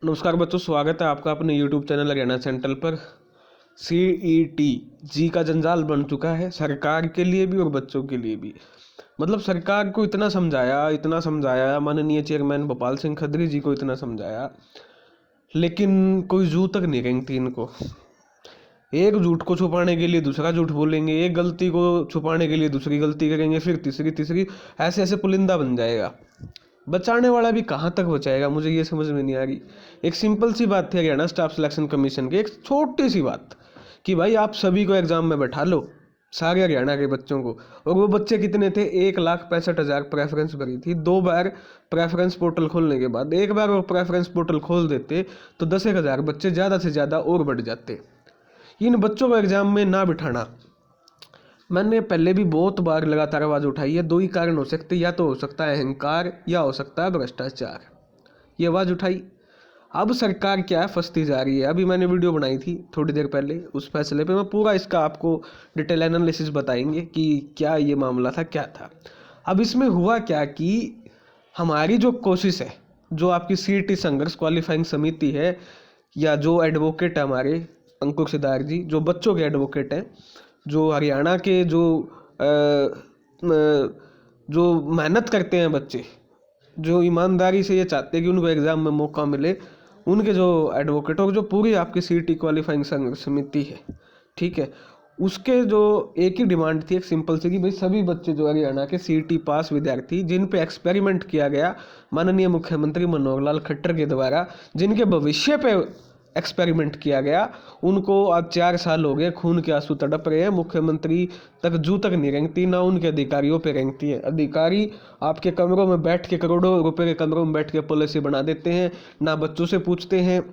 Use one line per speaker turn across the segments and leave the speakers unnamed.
नमस्कार बच्चों, स्वागत है आपका अपने YouTube चैनल हरियाणा सेंट्रल पर। CET जी का जंजाल बन चुका है सरकार के लिए भी और बच्चों के लिए भी। मतलब सरकार को इतना समझाया माननीय चेयरमैन भोपाल सिंह खत्री जी को इतना समझाया, लेकिन कोई जू तक नहीं रेंगती इनको। एक झूठ को छुपाने के लिए दूसरा झूठ बोलेंगे, एक गलती को छुपाने के लिए दूसरी गलती करेंगे, फिर तीसरी ऐसे ऐसे पुलिंदा बन जाएगा। बचाने वाला भी कहाँ तक बचाएगा, मुझे ये समझ में नहीं आ रही। एक सिंपल सी बात थी हरियाणा स्टाफ सिलेक्शन कमीशन की, एक छोटी सी बात कि भाई आप सभी को एग्जाम में बैठा लो, सारे हरियाणा के बच्चों को। और वो बच्चे कितने थे? 1,65,000 प्रेफरेंस भरी थी। 2 बार प्रेफरेंस पोर्टल खोलने के बाद, एक बार वो प्रेफरेंस पोर्टल खोल देते तो 10,000 बच्चे ज़्यादा से ज़्यादा और बढ़ जाते। इन बच्चों को एग्जाम में ना बिठाना, मैंने पहले भी बहुत बार लगातार आवाज़ उठाई है। 2 ही कारण हो सकते, या तो हो सकता है अहंकार या हो सकता है भ्रष्टाचार। ये आवाज़ उठाई, अब सरकार क्या है फंसती जा रही है। अभी मैंने वीडियो बनाई थी थोड़ी देर पहले, उस फैसले पे मैं पूरा इसका आपको डिटेल एनालिसिस बताएंगे कि क्या ये मामला था, क्या था। अब इसमें हुआ क्या कि हमारी जो कोशिश है, जो आपकी CET संघर्ष क्वालिफाइंग समिति है, या जो एडवोकेट है हमारे अंकुर सिद्धार्थ जी, जो बच्चों के एडवोकेट हैं, जो हरियाणा के जो मेहनत करते हैं बच्चे, जो ईमानदारी से ये चाहते हैं कि उनको एग्ज़ाम में मौका मिले, उनके जो एडवोकेट और जो पूरी आपकी CET क्वालिफाइंग समिति है, ठीक है, उसके जो एक ही डिमांड थी, एक सिंपल सी, कि भाई सभी बच्चे जो हरियाणा के CET पास विद्यार्थी जिन पे एक्सपेरिमेंट किया गया माननीय मुख्यमंत्री मनोहर लाल खट्टर के द्वारा, जिनके भविष्य पे एक्सपेरिमेंट किया गया, उनको आज 4 साल हो गए खून के आंसू तड़प रहे हैं। मुख्यमंत्री तक जू तक नहीं रेंगती, ना उनके अधिकारियों पे रेंगती है। अधिकारी आपके कमरों में बैठ के, करोड़ों रुपए के कमरों में बैठ के पॉलिसी बना देते हैं, ना बच्चों से पूछते हैं,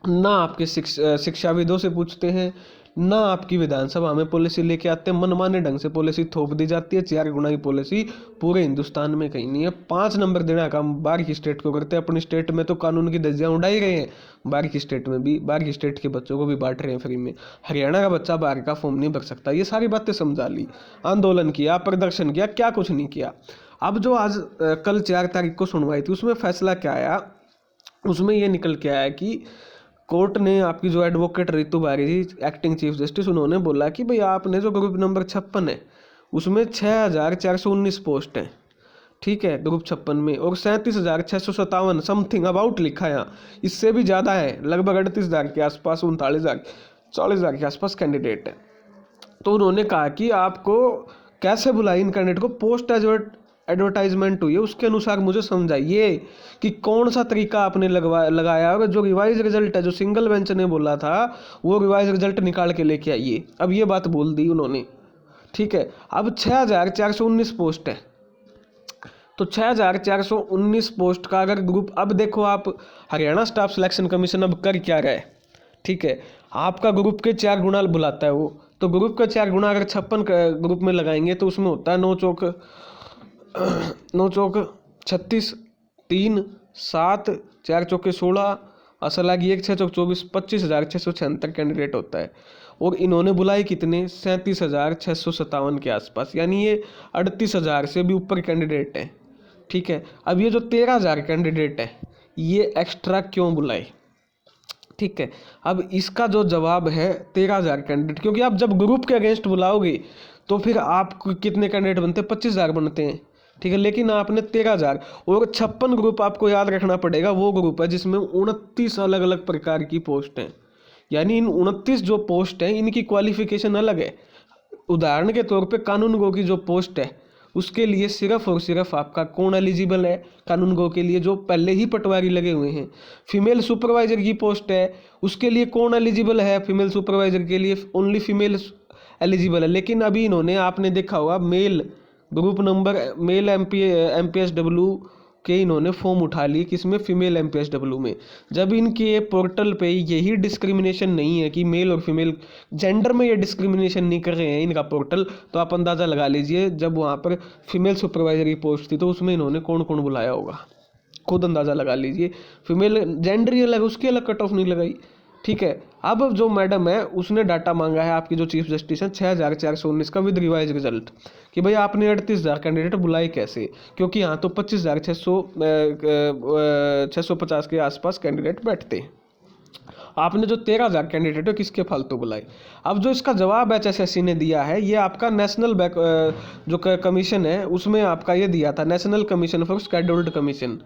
ना आपके शिक्षाविदों से पूछते हैं, ना आपकी विधानसभा में पॉलिसी लेके आते हैं। मनमाने ढंग से पॉलिसी थोप दी जाती है। 4 गुना की पॉलिसी पूरे हिंदुस्तान में कहीं नहीं है। 5 नंबर देना काम बाहर की स्टेट को करते हैं। अपनी स्टेट में तो कानून की धज्जियां उड़ा ही रहे हैं, बाहर की स्टेट में भी, बाहर की स्टेट के बच्चों को भी बांट रहे हैं फ्री में। हरियाणा का बच्चा बाहर का फॉर्म नहीं भर सकता। ये सारी बातें समझा ली, आंदोलन किया, प्रदर्शन किया, क्या कुछ नहीं किया। अब जो आज कल 4 तारीख को सुनवाई थी, उसमें फैसला क्या आया? उसमें ये निकल के आया कि कोर्ट ने, आपकी जो एडवोकेट रितु बारी जी, एक्टिंग चीफ जस्टिस, उन्होंने बोला कि भाई आपने जो ग्रुप नंबर 56 है उसमें 6,419 पोस्ट हैं, ठीक है, ग्रुप 56 में, और 37,657 समथिंग अबाउट लिखा है यहाँ, इससे भी ज़्यादा है, लगभग 38,000 के आसपास, 39,000, 40,000 के आसपास कैंडिडेट है। तो उन्होंने कहा कि आपको कैसे बुलाई इन कैंडिडेट को, पोस्ट एडवर्टाइजमेंट हुई है उसके अनुसार मुझे समझाइए कि कौन सा तरीका आपने लगाया। और जो रिवाइज रिजल्ट है, जो सिंगल बेंच ने बोला था, वो रिवाइज रिजल्ट निकाल के लेके आइए। अब ये बात बोल दी उन्होंने, ठीक है। अब 6,419 पोस्ट है, तो 6,419 पोस्ट का अगर ग्रुप, अब देखो आप, हरियाणा स्टाफ सिलेक्शन कमीशन अब कर क्या रहा है, ठीक है, आपका ग्रुप के 4 गुना बुलाता है वो, तो ग्रुप का 4 गुना अगर 56 ग्रुप में लगाएंगे तो उसमें होता है 9 चौक 36, 3, 7, 4 चौके 16, असल आगे 1, 6 चौक 24, 25,676 कैंडिडेट होता है। और इन्होंने बुलाए कितने? 37,657 के आसपास, यानी ये 38,000 से भी ऊपर कैंडिडेट हैं, ठीक है। अब ये जो 13,000 कैंडिडेट है, ये एक्स्ट्रा क्यों बुलाए, ठीक है। अब इसका जो जवाब है 13,000 कैंडिडेट, क्योंकि आप जब ग्रुप के अगेंस्ट बुलाओगे तो फिर आप कितने कैंडिडेट बनते हैं? 25,000 बनते हैं, ठीक है। लेकिन आपने 13,000, और 56 ग्रुप आपको याद रखना पड़ेगा, वो ग्रुप है जिसमें 29 अलग अलग प्रकार की पोस्ट हैं, यानी इन 29 जो पोस्ट हैं इनकी क्वालिफिकेशन अलग है। उदाहरण के तौर पे कानून गो की जो पोस्ट है, उसके लिए सिर्फ और सिर्फ आपका कौन एलिजिबल है? कानून गो के लिए जो पहले ही पटवारी लगे हुए हैं। फीमेल सुपरवाइजर की पोस्ट है, उसके लिए कौन एलिजिबल है? फीमेल सुपरवाइजर के लिए ओनली फीमेल एलिजिबल है। लेकिन अभी इन्होंने, आपने देखा होगा, male group number, male MPSW के इन्होंने फॉर्म उठा ली, किसमें? फीमेल MPSW में। जब इनके पोर्टल पे यही डिस्क्रिमिनेशन नहीं है कि मेल और फीमेल जेंडर में ये डिस्क्रिमिनेशन नहीं कर रहे हैं इनका पोर्टल, तो आप अंदाज़ा लगा लीजिए जब वहाँ पर फीमेल सुपरवाइजर की पोस्ट थी तो उसमें इन्होंने कौन कौन बुलाया होगा, खुद अंदाज़ा लगा लीजिए। फीमेल जेंडर ही अलग, उसकी अलग कट ऑफ नहीं लगाई, ठीक है। अब जो मैडम है उसने डाटा मांगा है आपकी जो चीफ जस्टिस है 6419 का विद रिवाइज रिजल्ट कि भाई आपने 38,000 कैंडिडेट बुलाए कैसे, क्योंकि यहाँ तो 25,650 के आसपास कैंडिडेट बैठते हैं, आपने जो 13,000 कैंडिडेट है किसके फालतू बुलाए। अब जो इसका जवाब HSSC ने दिया है ये आपका नेशनल जो कमीशन है उसमें आपका ये दिया था, national commission for scheduled commission,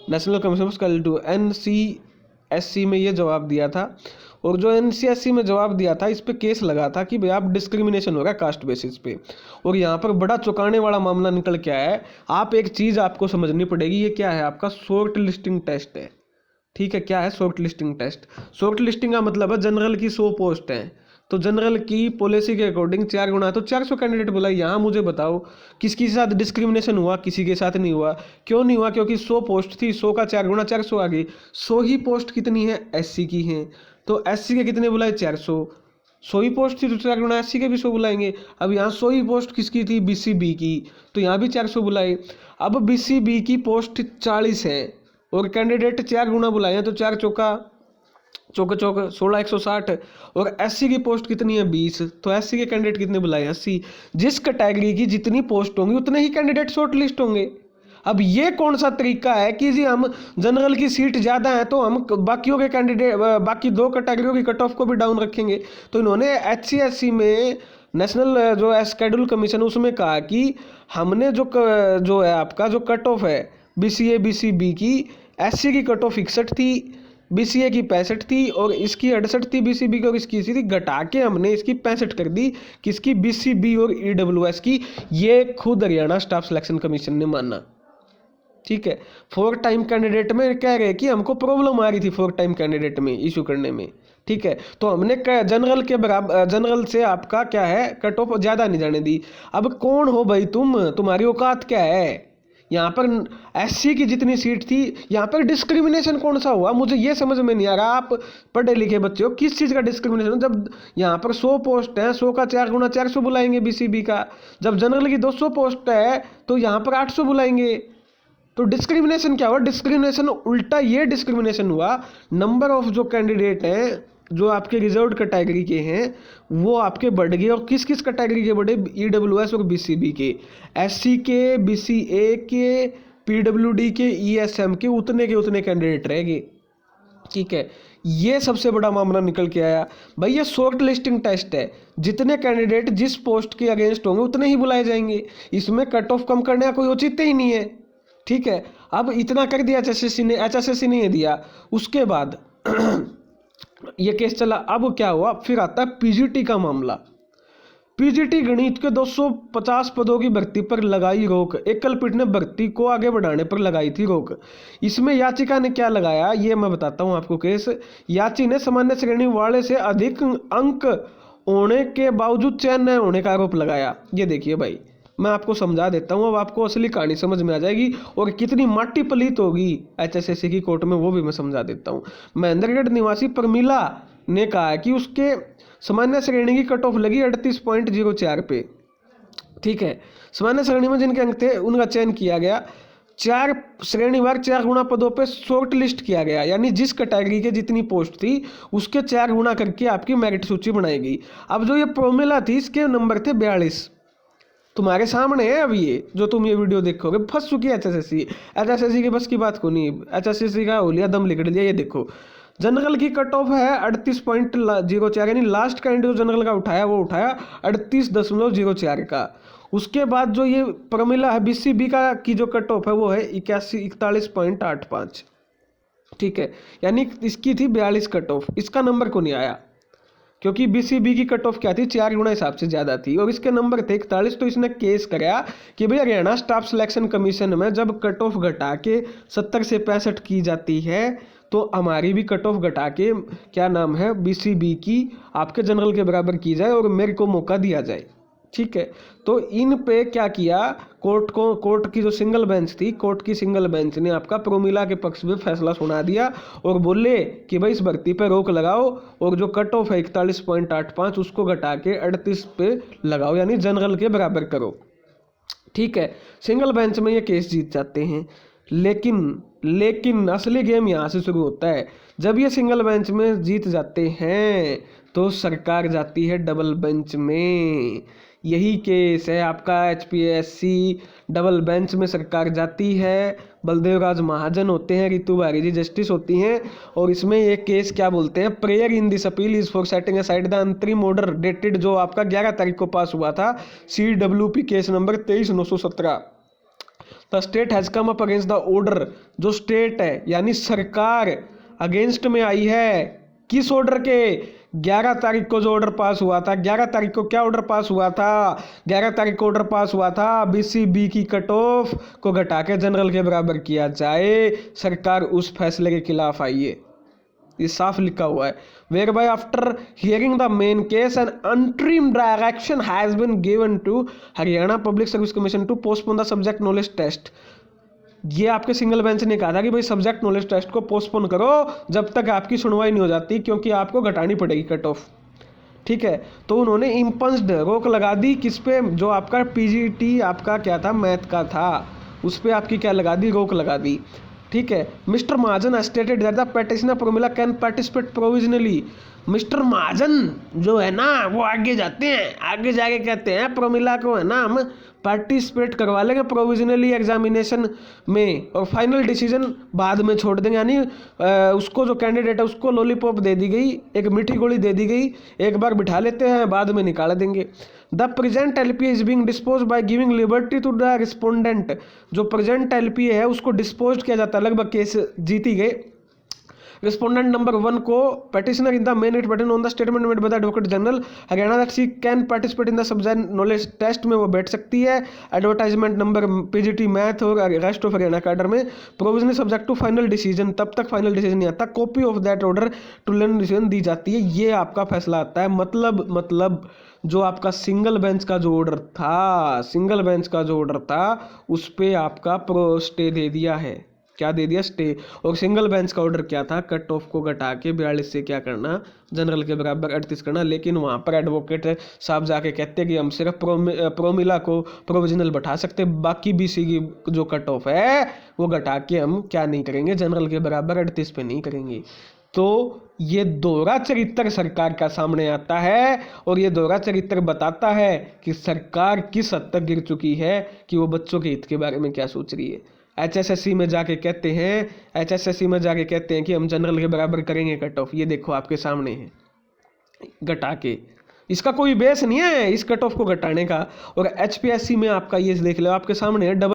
national commission for scheduled NCSC में ये जवाब दिया था। और जो NCSC में जवाब दिया था इस पे केस लगा था कि भाई आप डिस्क्रिमिनेशन हो रहा है कास्ट बेसिस पे। और यहाँ पर बड़ा चौंकाने वाला मामला निकल के आया है। आप एक चीज़ आपको समझनी पड़ेगी, ये क्या है आपका शॉर्ट लिस्टिंग टेस्ट है। ठीक है, क्या है short listing test. Short listing का मतलब है जनरल की 100 पोस्ट हैं तो जनरल की पॉलिसी के अकॉर्डिंग 4 गुना तो 400 कैंडिडेट बुलाई। यहाँ मुझे बताओ किसके साथ डिस्क्रिमिनेशन हुआ, किसी के साथ नहीं हुआ। क्यों नहीं हुआ? क्योंकि 100 पोस्ट थी, 100 का 4 गुना 400 आ गई। 100 ही पोस्ट कितनी है? SC की हैं, तो SC के कितने बुलाए? 400। 100 ही पोस्ट थी तो 4 गुना SC के भी 100 बुलाएंगे। अब यहाँ 100 ही पोस्ट किसकी थी? BCB की, तो यहाँ भी 400 बुलाए। अब BCB की पोस्ट 40 है और कैंडिडेट 4 गुना बुलाए हैं तो 4 चौका 16 160। और SC की पोस्ट कितनी है? 20, तो SC के कैंडिडेट कितने बुलाए? 80। जिस कैटेगरी की जितनी पोस्ट होंगी उतने ही कैंडिडेट शॉर्ट लिस्ट होंगे। अब ये कौन सा तरीका है कि जी हम जनरल की सीट ज़्यादा है तो हम बाकियों के कैंडिडेट बाकी 2 कैटेगरियों की कट ऑफ को भी डाउन रखेंगे। तो इन्होंने HCSC में नेशनल जो शेड्यूल कमीशन उसमें कहा कि हमने जो है आपका जो कट ऑफ है BCA BCB की, SC की कट ऑफ 61 थी, BCA की 65 थी और इसकी 68 थी BCB की, और इसकी थी घटा के हमने इसकी 65 कर दी। किसकी? BCB और EWS की। ये खुद हरियाणा स्टाफ सिलेक्शन कमीशन ने माना। ठीक है, 4 टाइम कैंडिडेट में कह रहे कि हमको प्रॉब्लम आ रही थी 4 टाइम कैंडिडेट में इशू करने में। ठीक है, तो हमने जनरल के बराबर, जनरल से आपका क्या है कट ऑफ ज़्यादा नहीं जाने दी। अब कौन हो भाई तुम्हारी औकात क्या है? यहाँ पर SC की जितनी सीट थी यहाँ पर डिस्क्रिमिनेशन कौन सा हुआ? मुझे ये समझ में नहीं आ रहा। आप पढ़े लिखे बच्चे हो, किस चीज़ का डिस्क्रिमिनेशन? जब यहाँ पर 100 पोस्ट है, 100 का 4 गुना 400 बुलाएंगे BCB का। जब जनरल की 200 पोस्ट है तो यहाँ पर 800 बुलाएंगे। तो डिस्क्रिमिनेशन क्या हुआ? डिस्क्रिमिनेशन उल्टा ये डिस्क्रिमिनेशन हुआ, नंबर ऑफ जो कैंडिडेट हैं जो आपके रिजर्व्ड कैटेगरी के हैं वो आपके बढ़ गए। और किस किस कैटेगरी के बढ़े? EWS और BCB के, SC के, BCA के, PWD के, ESM के उतने कैंडिडेट रह गए। ठीक है, ये सबसे बड़ा मामला निकल के आया। भाई ये शॉर्ट लिस्टिंग टेस्ट है, जितने कैंडिडेट जिस पोस्ट के अगेंस्ट होंगे उतने ही बुलाए जाएंगे, इसमें कट ऑफ कम करने का कोई औचित्य ही नहीं है। ठीक है, अब इतना कर दिया HSSC ने ये दिया। उसके बाद ये केस चला। अब क्या हुआ? फिर आता है PGT का मामला। PGT गणित के 250 पदों की भर्ती पर लगाई रोक। एकल पीठ ने भर्ती को आगे बढ़ाने पर लगाई थी रोक। इसमें याचिका ने क्या लगाया ये मैं बताता हूं आपको केस। याची ने सामान्य श्रेणी वाले से अधिक अंक होने के बावजूद चयन न होने का आरोप लगाया। ये देखिए भाई, मैं आपको समझा देता हूँ, अब आपको असली कहानी समझ में आ जाएगी और कितनी माटी पलीत होगी HSSC की कोर्ट में वो भी मैं समझा देता हूँ। महेंद्रगढ़ निवासी प्रमीला ने कहा कि उसके सामान्य श्रेणी की कट ऑफ लगी 38.04 पे। ठीक है, सामान्य श्रेणी में जिनके अंक थे उनका चयन किया गया। 4 श्रेणीवार 4 गुना पदों पे शॉर्ट लिस्ट किया गया, यानी जिस कैटेगरी के जितनी पोस्ट थी उसके 4 गुना करके आपकी मेरिट सूची बनाई गई। अब जो ये प्रमीला थी इसके नंबर थे 42। तुम्हारे सामने है अब ये जो तुम ये वीडियो देखोगे। फंस चुकी है HSSC की बस की बात को नहीं। HSSC का हो लिया दम लिखड़ लिया। ये देखो जनरल की कट ऑफ है 38.04, यानी लास्ट कैंडिडेट जो जनरल का उठाया वो उठाया 38.04 का। उसके बाद जो ये प्रमिला है BCB का की जो कट ऑफ है वो है 41.85। ठीक है, यानी इसकी थी 42 कट ऑफ। इसका नंबर को नहीं आया क्योंकि BCB की कट ऑफ क्या थी? 4 गुना हिसाब से ज़्यादा थी और इसके नंबर थे 41। तो इसने केस कराया कि भाई हरियाणा स्टाफ सिलेक्शन कमीशन में जब कट ऑफ घटा के 70 से 65 की जाती है तो हमारी भी कट ऑफ घटा के क्या नाम है BCB की आपके जनरल के बराबर की जाए और मेरे को मौका दिया जाए। ठीक है, तो इन पे क्या किया कोर्ट की जो सिंगल बेंच थी, कोर्ट की सिंगल बेंच ने आपका प्रोमिला के पक्ष में फैसला सुना दिया और बोले कि भाई इस भर्ती पे रोक लगाओ और जो कट ऑफ है 41.85 उसको घटा के 38 पे लगाओ, यानी जनरल के बराबर करो। ठीक है, सिंगल बेंच में ये केस जीत जाते हैं। लेकिन असली गेम यहाँ से शुरू होता है। जब ये सिंगल बेंच में जीत जाते हैं तो सरकार जाती है डबल बेंच में। यही केस है आपका HPSC डबल बेंच में सरकार जाती है। बलदेव राज महाजन होते हैं, रितु बारी जी जस्टिस होती हैं। और इसमें ये केस क्या बोलते हैं, prayer in this appeal is for setting aside the अंतरिम ऑर्डर डेटेड, जो आपका 11 तारीख को पास हुआ था, CWP case number 23/917। The state has come up against the order, जो स्टेट है यानी सरकार अगेंस्ट में आई है। किस ऑर्डर के? 11 तारीख को जो ऑर्डर पास हुआ था। 11 तारीख को क्या ऑर्डर पास हुआ था? 11 तारीख को ऑर्डर पास हुआ था BCB की कट ऑफ को घटा के जनरल के बराबर किया जाए। सरकार उस फैसले के खिलाफ आई है, ये साफ लिखा हुआ है। Whereby after hearing the main case an अंतरिम direction has been given to Haryana public service commission to postpone the subject knowledge test. ये आपके सिंगल बेंच ने कहा था कि भाई सब्जेक्ट नॉलेज टेस्ट को पोस्टपोन करो जब तक आपकी सुनवाई नहीं हो जाती, क्योंकि आपको घटानी पड़ेगी कट ऑफ। ठीक है, तो उन्होंने इम्पंस्ड रोक लगा दी किस पे? जो आपका PGT आपका क्या था, मैथ का था, उस पर आपकी क्या लगा दी? रोक लगा दी। ठीक है, mister Mahajan stated that the petitioner Promila can participate provisionally. Mister Mahajan जो है ना वो आगे जाते हैं, आगे जाके कहते हैं प्रोमिला को है ना हम पार्टिसिपेट करवा लेंगे प्रोविजनली एग्जामिनेशन में, और फाइनल डिसीजन बाद में छोड़ देंगे। यानी उसको जो कैंडिडेट है उसको लॉलीपॉप दे दी गई, एक मीठी गोली दे दी गई, एक बार बिठा लेते हैं बाद में निकाल देंगे। The present LPA is being dispose by giving liberty to the respondent. जो प्रेजेंट LPA है उसको डिस्पोज किया जाता है, लगभग केस जीती गए। रिस्पोंडेंट नंबर 1 को petitioner in the main writ petition on the statement made by the advocate general Haryana that she can participate in the subject knowledge test में वो बैठ सकती है। एडवर्टाइजमेंट नंबर PGT मैथ और रेस्ट ऑफ हरियाणा कैडर में provisionally subject to final decision, तब तक final decision नहीं आता। Copy of that order to learn decision दी जाती है। ये आपका फैसला आता है। मतलब जो आपका सिंगल बेंच का जो ऑर्डर था, उस पर आपका प्रो स्टे दे दिया है। क्या दे दिया? स्टे। और सिंगल बेंच का ऑर्डर क्या था? कट ऑफ को घटा के 42 से क्या करना? जनरल के बराबर 38 करना। लेकिन वहाँ पर एडवोकेट साहब जाके कहते हैं कि हम सिर्फ प्रोमिला को प्रोविजनल बैठा सकते, बाकी BC की जो कट ऑफ है वो घटा के हम क्या नहीं करेंगे? जनरल के बराबर 38 पे नहीं करेंगे। तो ये दोहरा चरित्र सरकार का सामने आता है, और ये दोहरा चरित्र बताता है कि सरकार किस हद तक गिर चुकी है कि वो बच्चों के हित के बारे में क्या सोच रही है। HSSC में जाके कहते हैं कि हम जनरल के बराबर करेंगे कट ऑफ। ये देखो आपके सामने है, घटा के। इसका कोई बेस नहीं है इस कट ऑफ को घटाने का। और HPSC में आपका ये देख लो आपके सामने है, डबल